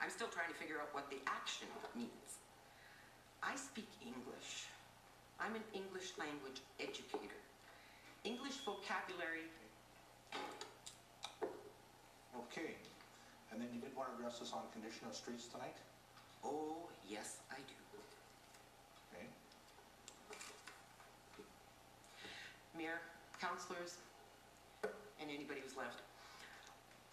I'm still trying to figure out what the action means. I speak English. I'm an English language educator. English vocabulary. Okay. And then you did want to address us on condition of streets tonight? Oh, yes, I do. Okay. Mayor, councillors, and anybody who's left.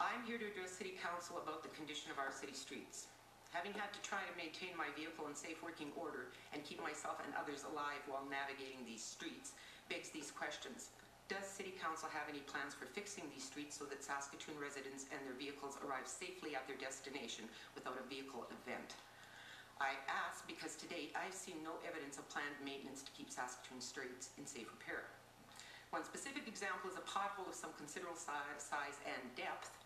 I'm here to address City Council about the condition of our city streets. Having had to try to maintain my vehicle in safe working order and keep myself and others alive while navigating these streets begs these questions. Does City Council have any plans for fixing these streets so that Saskatoon residents and their vehicles arrive safely at their destination without a vehicle event? I ask because to date I've seen no evidence of planned maintenance to keep Saskatoon streets in safe repair. One specific example is a pothole of some considerable size and depth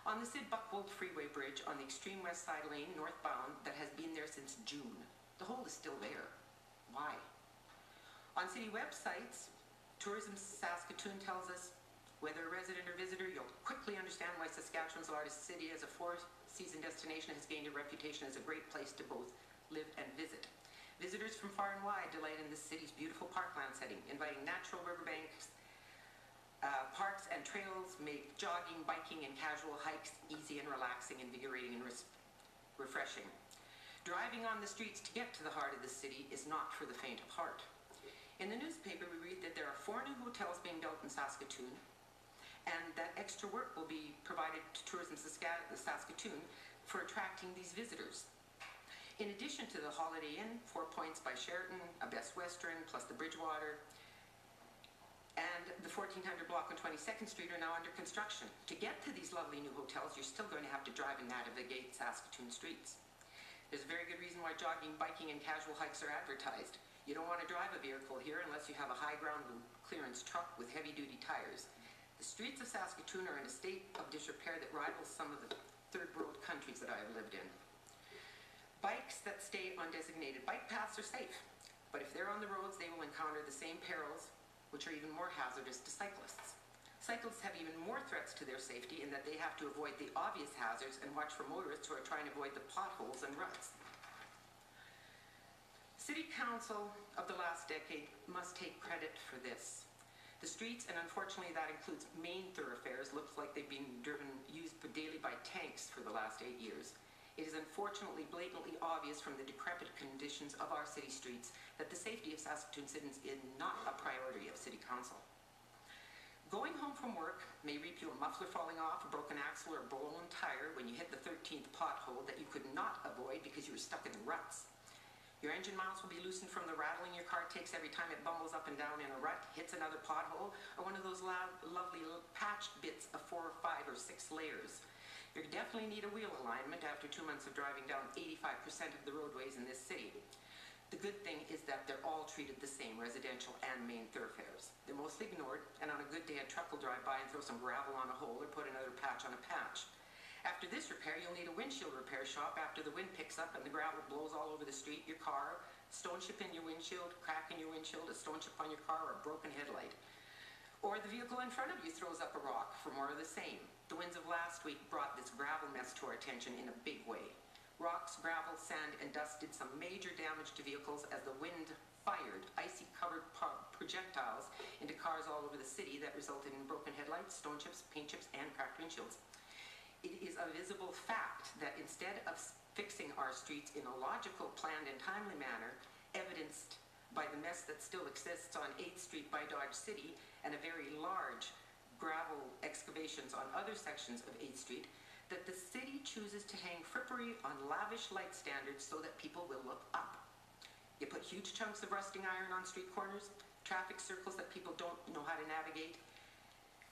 on the Sid Buckwold Freeway Bridge on the extreme west side lane northbound that has been there since June. The hole is still there. Why? On city websites, Tourism Saskatoon tells us, whether a resident or visitor, you'll quickly understand why Saskatchewan's largest city as a four-season destination has gained a reputation as a great place to both live and visit. Visitors from far and wide delight in this city's beautiful parkland setting, inviting natural riverbanks, parks and trails make jogging, biking, and casual hikes easy and relaxing, invigorating, and refreshing. Driving on the streets to get to the heart of the city is not for the faint of heart. In the newspaper, we read that there are 4 new hotels being built in Saskatoon, and that extra work will be provided to Tourism Saskatoon for attracting these visitors. In addition to the Holiday Inn, 4 Points by Sheraton, a Best Western, plus the Bridgewater, and the 1400 block on 22nd Street are now under construction. To get to these lovely new hotels, you're still going to have to drive and navigate Saskatoon streets. There's a very good reason why jogging, biking, and casual hikes are advertised. You don't want to drive a vehicle here unless you have a high ground clearance truck with heavy-duty tires. The streets of Saskatoon are in a state of disrepair that rivals some of the third world countries that I have lived in. Bikes that stay on designated bike paths are safe, but if they're on the roads, they will encounter the same perils, which are even more hazardous to cyclists. Cyclists have even more threats to their safety in that they have to avoid the obvious hazards and watch for motorists who are trying to avoid the potholes and ruts. City Council of the last decade must take credit for this. The streets, and unfortunately that includes main thoroughfares, looks like they've been used daily by tanks for the last 8 years. It is unfortunately blatantly obvious from the decrepit conditions of our city streets that the safety of Saskatoon citizens is not a priority of City Council. Going home from work may reap you a muffler falling off, a broken axle, or a blown tire when you hit the 13th pothole that you could not avoid because you were stuck in the ruts. Your engine miles will be loosened from the rattling your car takes every time it bumbles up and down in a rut, hits another pothole, or one of those lovely patched bits of 4 or 5 or 6 layers. You definitely need a wheel alignment after 2 months of driving down 85% of the roadways in this city. The good thing is that they're all treated the same, residential and main thoroughfares. They're mostly ignored, and on a good day a truck will drive by and throw some gravel on a hole or put another patch on a patch. After this repair, you'll need a windshield repair shop after the wind picks up and the gravel blows all over the street, your car, stone chip in your windshield, crack in your windshield, a stone chip on your car, or a broken headlight. Or the vehicle in front of you throws up a rock for more of the same. The winds of last week brought this gravel mess to our attention in a big way. Rocks, gravel, sand, and dust did some major damage to vehicles as the wind fired icy-covered projectiles into cars all over the city that resulted in broken headlights, stone chips, paint chips, and cracked windshields. It is a visible fact that instead of fixing our streets in a logical, planned, and timely manner, evidenced by the mess that still exists on 8th Street by Dodge City and a very large gravel excavations on other sections of 8th Street, that the city chooses to hang frippery on lavish light standards so that people will look up. You put huge chunks of rusting iron on street corners, traffic circles that people don't know how to navigate.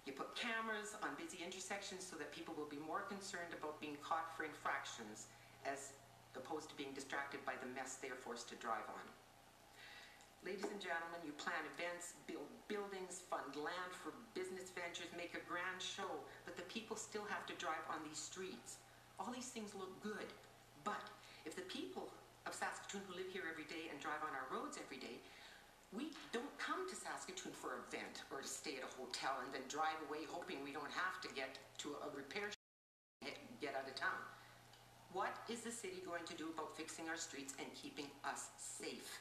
You put cameras on busy intersections so that people will be more concerned about being caught for infractions as opposed to being distracted by the mess they are forced to drive on. Ladies and gentlemen, you plan events, build buildings, fund land for business ventures, make a grand show, but the people still have to drive on these streets. All these things look good, but if the people of Saskatoon who live here every day and drive on our roads every day, we don't come to Saskatoon for an event or to stay at a hotel and then drive away hoping we don't have to get to a repair shop and get out of town. What is the city going to do about fixing our streets and keeping us safe?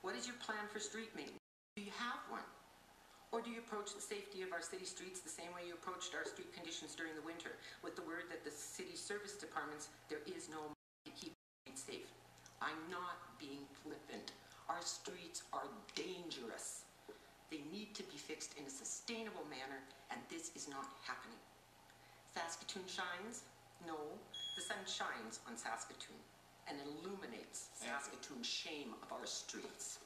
What is your plan for street maintenance? Do you have one? Or do you approach the safety of our city streets the same way you approached our street conditions during the winter, with the word that the city service departments, there is no money to keep streets safe? I'm not being flippant. Our streets are dangerous. They need to be fixed in a sustainable manner, and this is not happening. Saskatoon shines? No, the sun shines on Saskatoon and illuminates Saskatoon's shame of our streets.